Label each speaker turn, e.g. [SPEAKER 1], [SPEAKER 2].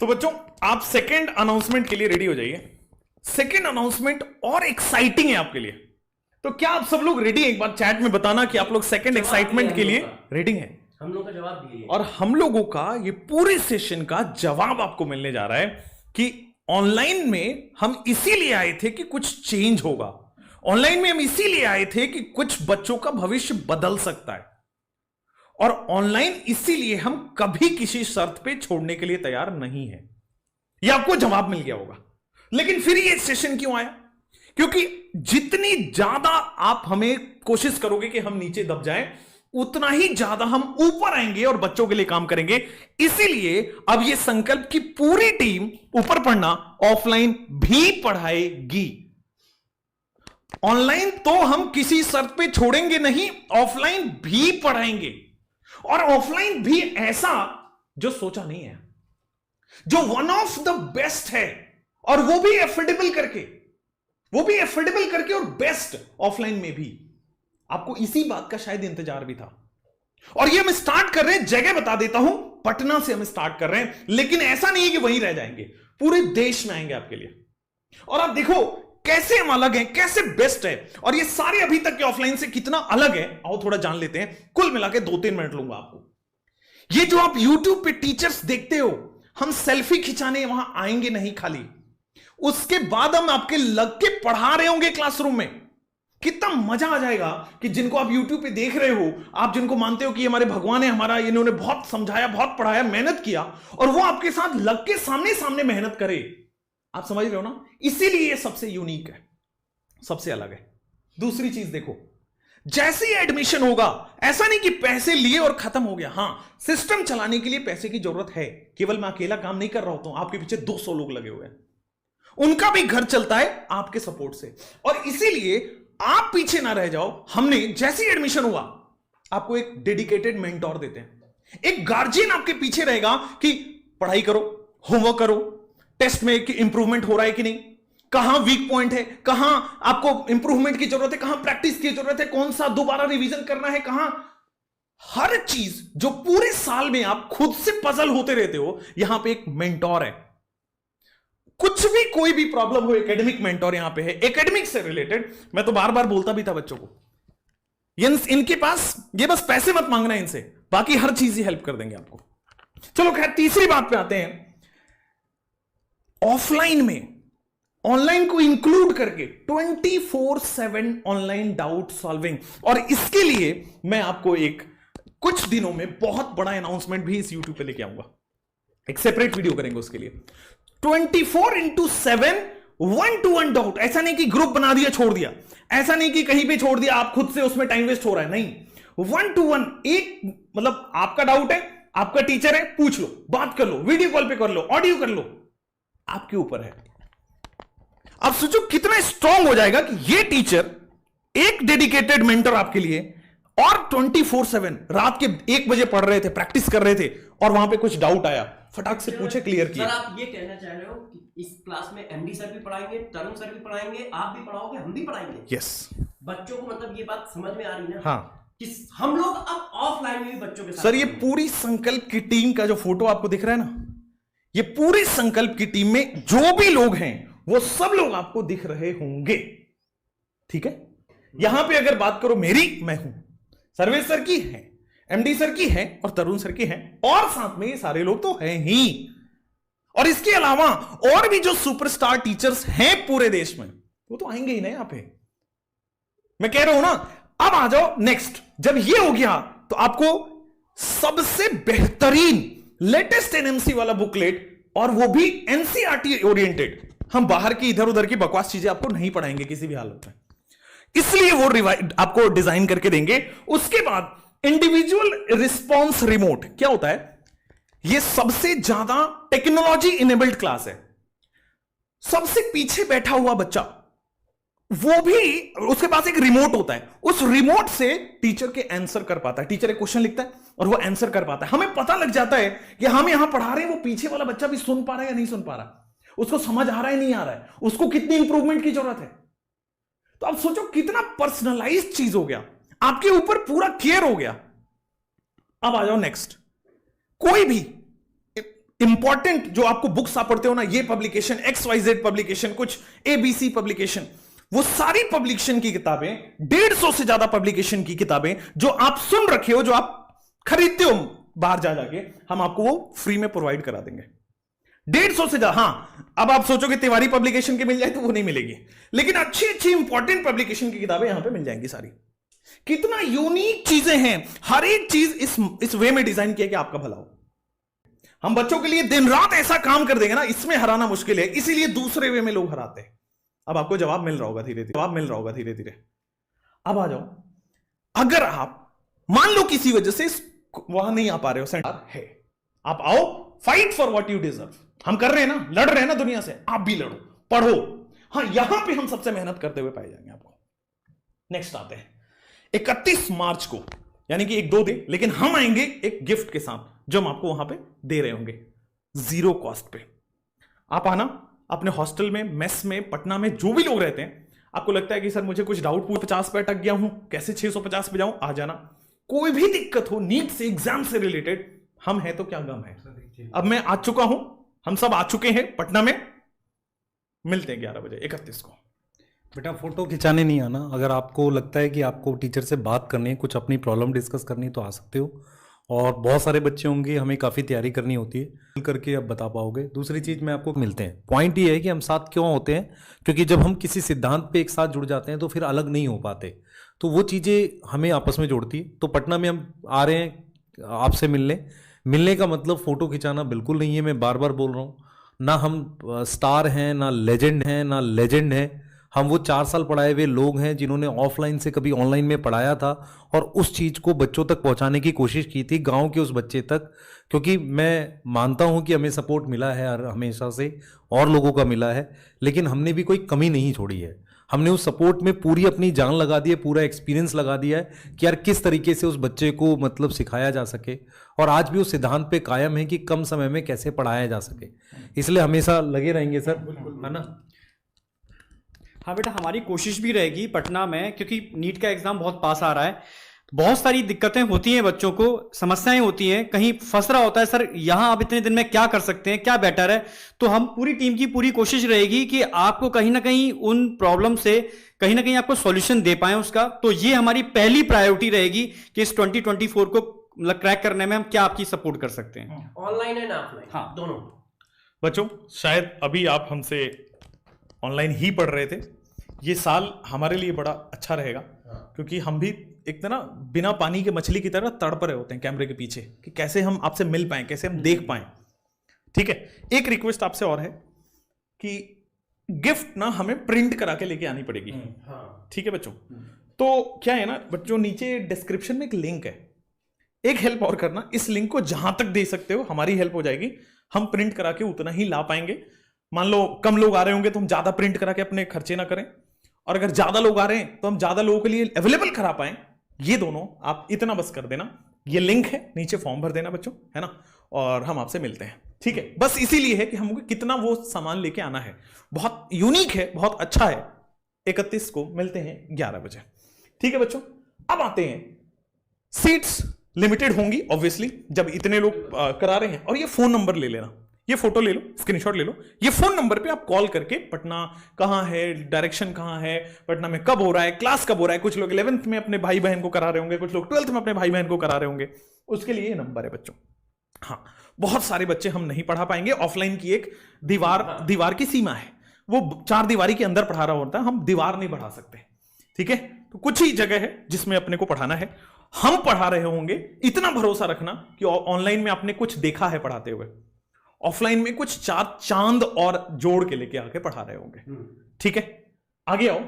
[SPEAKER 1] तो बच्चों आप सेकेंड अनाउंसमेंट के लिए रेडी हो जाइए। सेकेंड अनाउंसमेंट और एक्साइटिंग है आपके लिए। तो क्या आप सब लोग रेडी हैं? एक बार चैट में बताना कि आप लोग सेकेंड एक्साइटमेंट के लिए रेडी हैं।
[SPEAKER 2] हम लोग का जवाब दिए
[SPEAKER 1] और हम लोगों का ये पूरे सेशन का जवाब आपको मिलने जा रहा है कि ऑनलाइन में हम इसीलिए आए थे कि कुछ चेंज होगा। ऑनलाइन में हम इसीलिए आए थे कि कुछ बच्चों का भविष्य बदल सकता है। और ऑनलाइन इसीलिए हम कभी किसी शर्त पे छोड़ने के लिए तैयार नहीं है। यह आपको जवाब मिल गया होगा। लेकिन फिर ये सेशन क्यों आया? क्योंकि जितनी ज्यादा आप हमें कोशिश करोगे कि हम नीचे दब जाएं, उतना ही ज्यादा हम ऊपर आएंगे और बच्चों के लिए काम करेंगे। इसीलिए अब ये संकल्प की पूरी टीम ऊपर पढ़ना ऑफलाइन भी पढ़ाएगी। ऑनलाइन तो हम किसी शर्त पे छोड़ेंगे नहीं, ऑफलाइन भी पढ़ाएंगे। और ऑफलाइन भी ऐसा जो सोचा नहीं है, जो वन ऑफ द बेस्ट है, और वो भी एफोर्डेबल करके और बेस्ट ऑफलाइन में भी। आपको इसी बात का शायद इंतजार भी था। और ये हम स्टार्ट कर रहे हैं, जगह बता देता हूं, पटना से हम स्टार्ट कर रहे हैं। लेकिन ऐसा नहीं है कि वहीं रह जाएंगे, पूरे देश में आएंगे आपके लिए। और आप देखो कैसे हम अलग हैं, कैसे बेस्ट है। और ये सारे अभी तक के ऑफलाइन से कितना अलग है, आओ थोड़ा जान लेते हैं। कुल मिला के 2-3 मिनट लूंगा आपको। ये जो आप YouTube पे टीचर्स देखते हो, हम सेल्फी खिंचाने वहां आएंगे नहीं खाली, उसके बाद हम आपके लग के पढ़ा रहे होंगे क्लासरूम में। कितना मजा आ जाएगा कि जिनको आप YouTube पे देख रहे हो, आप जिनको मानते हो कि हमारे भगवान है, हमारा इन्होंने बहुत समझाया, बहुत पढ़ाया, मेहनत किया, और वो आपके साथ लग के सामने सामने मेहनत करे। आप समझ रहे हो ना? इसीलिए ये सबसे यूनिक है, सबसे अलग है। दूसरी चीज देखो, जैसे ही एडमिशन होगा, ऐसा नहीं कि पैसे लिए और खत्म हो गया। हां, सिस्टम चलाने के लिए पैसे की जरूरत है। केवल मैं अकेला काम नहीं कर रहा होता हूं, आपके पीछे 200 लोग लगे हुए हैं। उनका भी घर चलता है आपके सपोर्ट से। और इसीलिए आप पीछे ना रह जाओ। हमने जैसे ही एडमिशन हुआ, आपको एक डेडिकेटेड मेंटोर देते हैं। एक गार्जियन आपके पीछे रहेगा कि पढ़ाई करो, होमवर्क करो, टेस्ट में इंप्रूवमेंट हो रहा है कि नहीं, कहां वीक पॉइंट है, कहां आपको इंप्रूवमेंट की जरूरत है, कहां प्रैक्टिस की जरूरत है, कौन सा दोबारा रिवीजन करना है, कहां हर चीज जो पूरे साल में आप खुद से पजल होते रहते हो, यहां पे एक मेंटोर है। कुछ भी कोई भी प्रॉब्लम हो, एकेडमिक मेंटोर यहां पे है, एकेडमिक से रिलेटेड। मैं तो बार बार बोलता भी था बच्चों को, इनके पास ये बस पैसे मत मांगना इनसे, बाकी हर चीज ही हेल्प कर देंगे आपको। चलो खैर, तीसरी बात पे आते हैं। ऑफलाइन में ऑनलाइन को इंक्लूड करके 24/7 ऑनलाइन डाउट सॉल्विंग। और इसके लिए मैं आपको कुछ दिनों में बहुत बड़ा अनाउंसमेंट भी इस YouTube पे लेके आऊंगा। एक सेपरेट वीडियो करेंगे उसके लिए। 24/7 1-to-1 डाउट। ऐसा नहीं कि ग्रुप बना दिया छोड़ दिया, ऐसा नहीं कि कहीं पे छोड़ दिया, आप खुद से उसमें टाइम वेस्ट हो रहा है, नहीं। 1-to-1, एक मतलब आपका डाउट है, आपका टीचर है, पूछ लो, बात कर लो, वीडियो कॉल पे कर लो, ऑडियो कर लो, आपके ऊपर है। आप सोचो कितना स्ट्रांग हो जाएगा कि ये टीचर एक डेडिकेटेड मेंटर आपके लिए, और 24/7 रात के 1 बजे पढ़ रहे थे, प्रैक्टिस कर रहे थे, और वहां पे कुछ डाउट आया, फटाक से पूछे, क्लियर किया।
[SPEAKER 2] सर आप ये कहना चाह रहे हो कि इस क्लास में एमडी सर भी पढ़ाएंगे, तरुण सर भी पढ़ाएंगे, आप भी पढ़ाओगे, हम भी पढ़ाएंगे?
[SPEAKER 1] यस।
[SPEAKER 2] बच्चों को मतलब ये बात समझ में आ रही है ना?
[SPEAKER 1] हाँ,
[SPEAKER 2] कि हम लोग अब ऑफलाइन में भी बच्चों के साथ।
[SPEAKER 1] सर ये पूरी संकल्प की टीम का जो फोटो आपको दिख रहा है ना, ये पूरी संकल्प की टीम में जो भी लोग हैं, वो सब लोग आपको दिख रहे होंगे। ठीक है? यहां पे अगर बात करो मेरी, मैं हूं, सर्वेश सर की है, एमडी सर की है, और तरुण सर की है, और साथ में ये सारे लोग तो हैं ही। और इसके अलावा और भी जो सुपरस्टार टीचर्स हैं पूरे देश में, वो तो आएंगे ही ना यहां पे। मैं कह रहा हूं ना, अब आ जाओ नेक्स्ट। जब ये हो गया तो आपको सबसे बेहतरीन लेटेस्ट एनएमसी वाला बुकलेट, और वो भी एनसीईआरटी ओरिएंटेड। हम बाहर की इधर उधर की बकवास चीजें आपको नहीं पढ़ाएंगे किसी भी हालत में, इसलिए वो आपको डिजाइन करके देंगे। उसके बाद इंडिविजुअल रिस्पॉन्स रिमोट क्या होता है? ये सबसे ज्यादा टेक्नोलॉजी इनेबल्ड क्लास है। सबसे पीछे बैठा हुआ बच्चा, वो भी उसके पास एक रिमोट होता है, उस रिमोट से टीचर के आंसर कर पाता है। टीचर एक क्वेश्चन लिखता है और वो आंसर कर पाता है। हमें पता लग जाता है कि हम यहां पढ़ा रहे हैं, वो पीछे वाला बच्चा भी सुन पा रहा है या नहीं सुन पा रहा, उसको समझ आ रहा है नहीं आ रहा है, उसको कितनी इंप्रूवमेंट की जरूरत है। तो आप सोचो कितना पर्सनलाइज्ड चीज हो गया, आपके ऊपर पूरा केयर हो गया। अब आ जाओ नेक्स्ट। कोई भी इंपॉर्टेंट जो आपको बुक्स आप पढ़ते हो ना, ये पब्लिकेशन XYZ पब्लिकेशन, कुछ ABC पब्लिकेशन, वो सारी पब्लिकेशन की किताबें, 150 से ज्यादा पब्लिकेशन की किताबें जो आप सुन रखे हो, जो आप खरीदते हो बाहर जा जाके, हम आपको वो फ्री में प्रोवाइड करा देंगे। 150 से ज्यादा। हां, अब आप सोचोगे तिवारी पब्लिकेशन की मिल जाए तो वो नहीं मिलेगी, लेकिन अच्छी अच्छी इंपॉर्टेंट पब्लिकेशन की किताबें यहां पे मिल जाएंगी सारी। कितना यूनिक चीजें हैं, हर एक चीज इस वे में डिजाइन किया कि आपका भला हो। हम बच्चों के लिए दिन रात ऐसा काम कर देंगे ना, इसमें हराना मुश्किल है, इसीलिए दूसरे वे में लोग हराते हैं। अब आपको जवाब मिल रहा होगा धीरे धीरे। अब आ जाओ, अगर आप मान लो किसी वजह से वहां नहीं आ पा रहे हो, सेंटर है, आप आओ, fight for what you deserve. हम कर रहे हैं ना, लड़ रहे हैं ना दुनिया से, आप भी लड़ो, पढ़ो। हाँ, यहां पे हम सबसे मेहनत करते हुए पाए जाएंगे आपको। नेक्स्ट आते हैं 31 मार्च को, यानी कि 1-2 दिन, लेकिन हम आएंगे एक गिफ्ट के साथ जो हम आपको वहां पे दे रहे होंगे 0 कॉस्ट पे। आप आना अपने हॉस्टल में, मेस में, पटना में जो भी लोग रहते हैं, आपको लगता है कि सर मुझे कुछ डाउट 50 पे अटक गया हूं, कैसे 650 पे जाऊं, आ जाना। कोई भी दिक्कत हो नीट से, एग्जाम से रिलेटेड, हम हैं तो क्या गम है। अब मैं आ चुका हूं, हम सब आ चुके हैं पटना में, मिलते हैं 11 बजे 31 को।
[SPEAKER 3] बेटा फोटो खिंचाने नहीं आना। अगर आपको लगता है कि आपको टीचर से बात करनी है, कुछ अपनी प्रॉब्लम डिस्कस करनी है तो आ सकते हो। और बहुत सारे बच्चे होंगे, हमें काफ़ी तैयारी करनी होती है, मिल करके अब बता पाओगे। दूसरी चीज़ में आपको मिलते हैं, पॉइंट ये है कि हम साथ क्यों होते हैं, क्योंकि जब हम किसी सिद्धांत पे एक साथ जुड़ जाते हैं तो फिर अलग नहीं हो पाते, तो वो चीज़ें हमें आपस में जोड़ती है। तो पटना में हम आ रहे हैं आपसे मिलने का मतलब फ़ोटो खिंचाना बिल्कुल नहीं है। मैं बार बार बोल रहा हूँ, ना हम स्टार हैं, ना लेजेंड हैं। हम वो 4 साल पढ़ाए हुए लोग हैं जिन्होंने ऑफलाइन से कभी ऑनलाइन में पढ़ाया था और उस चीज़ को बच्चों तक पहुंचाने की कोशिश की थी, गांव के उस बच्चे तक। क्योंकि मैं मानता हूं कि हमें सपोर्ट मिला है हमेशा से, और लोगों का मिला है, लेकिन हमने भी कोई कमी नहीं छोड़ी है। हमने उस सपोर्ट में पूरी अपनी जान लगा दी है, पूरा एक्सपीरियंस लगा दिया है कि यार किस तरीके से उस बच्चे को मतलब सिखाया जा सके, और आज भी उस सिद्धांत पे कायम है कि कम समय में कैसे पढ़ाया जा सके। इसलिए हमेशा लगे रहेंगे सर, है ना।
[SPEAKER 4] हाँ बेटा, हमारी कोशिश भी रहेगी पटना में, क्योंकि नीट का एग्जाम बहुत पास आ रहा है, बहुत सारी दिक्कतें होती हैं, बच्चों को समस्याएं होती हैं, कहीं फंस रहा होता है सर यहाँ आप इतने दिन में क्या कर सकते हैं, क्या बेटर है। तो हम पूरी टीम की पूरी कोशिश रहेगी कि आपको कहीं ना कहीं उन प्रॉब्लम से कहीं ना कहीं आपको सॉल्यूशन दे पाएं उसका। तो ये हमारी पहली प्रायोरिटी रहेगी कि इस 2024 को क्रैक करने में हम क्या आपकी सपोर्ट कर सकते हैं,
[SPEAKER 2] ऑनलाइन एंड ऑफलाइन,
[SPEAKER 4] हाँ
[SPEAKER 2] दोनों।
[SPEAKER 1] बच्चों, शायद अभी आप हमसे ऑनलाइन ही पढ़ रहे थे, ये साल हमारे लिए बड़ा अच्छा रहेगा, क्योंकि हम भी एक तरह बिना पानी के मछली की तरह तड़प रहे होते हैं कैमरे के पीछे कि कैसे हम आपसे मिल पाएं, कैसे हम देख पाएं। ठीक है, एक रिक्वेस्ट आपसे और है कि गिफ्ट ना हमें प्रिंट करा के लेके आनी पड़ेगी। ठीक है बच्चों, तो क्या है ना बच्चों, नीचे डिस्क्रिप्शन में एक लिंक है, एक हेल्प और करना, इस लिंक को जहां तक दे सकते हो हमारी हेल्प हो जाएगी। हम प्रिंट करा के उतना ही ला पाएंगे। मान लो कम लोग आ रहे होंगे तो हम ज्यादा प्रिंट करा के अपने खर्चे ना करें, और अगर ज्यादा लोग आ रहे हैं तो हम ज्यादा लोगों के लिए अवेलेबल करा पाएं। ये दोनों आप इतना बस कर देना, ये लिंक है, नीचे फॉर्म भर देना बच्चों, है ना, और हम आपसे मिलते हैं। ठीक है, बस इसीलिए है कि हमको कितना वो सामान लेके आना है, बहुत यूनिक है, बहुत अच्छा है। 31 को मिलते हैं 11 बजे। ठीक है बच्चों, अब आते हैं, सीट्स लिमिटेड होंगी ऑब्वियसली जब इतने लोग करा रहे हैं। और ये फोन नंबर ले लेना, ये फोटो ले लो, स्क्रीनशॉट ले लो, ये फोन नंबर पे आप कॉल करके पटना कहाँ है, डायरेक्शन कहाँ है, पटना में कब हो रहा है, क्लास कब हो रहा है, कुछ लोग 11th में अपने भाई बहन को करा रहे होंगे, कुछ लोग 12th में अपने भाई बहन को करा रहे होंगे, उसके लिए ये नंबर है बच्चों। हाँ, बहुत सारे बच्चे हम नहीं पढ़ा पाएंगे, ऑफलाइन की एक दीवार की सीमा है, वो 4 दीवारी के अंदर पढ़ा रहा होता है, हम दीवार नहीं बढ़ा सकते। ठीक है, तो कुछ ही जगह है जिसमें अपने को पढ़ाना है, हम पढ़ा रहे होंगे। इतना भरोसा रखना कि ऑनलाइन में आपने कुछ देखा है पढ़ाते हुए, ऑफलाइन में कुछ 4 चांद और जोड़ के लेके आके पढ़ा रहे होंगे। ठीक है, आगे आओ।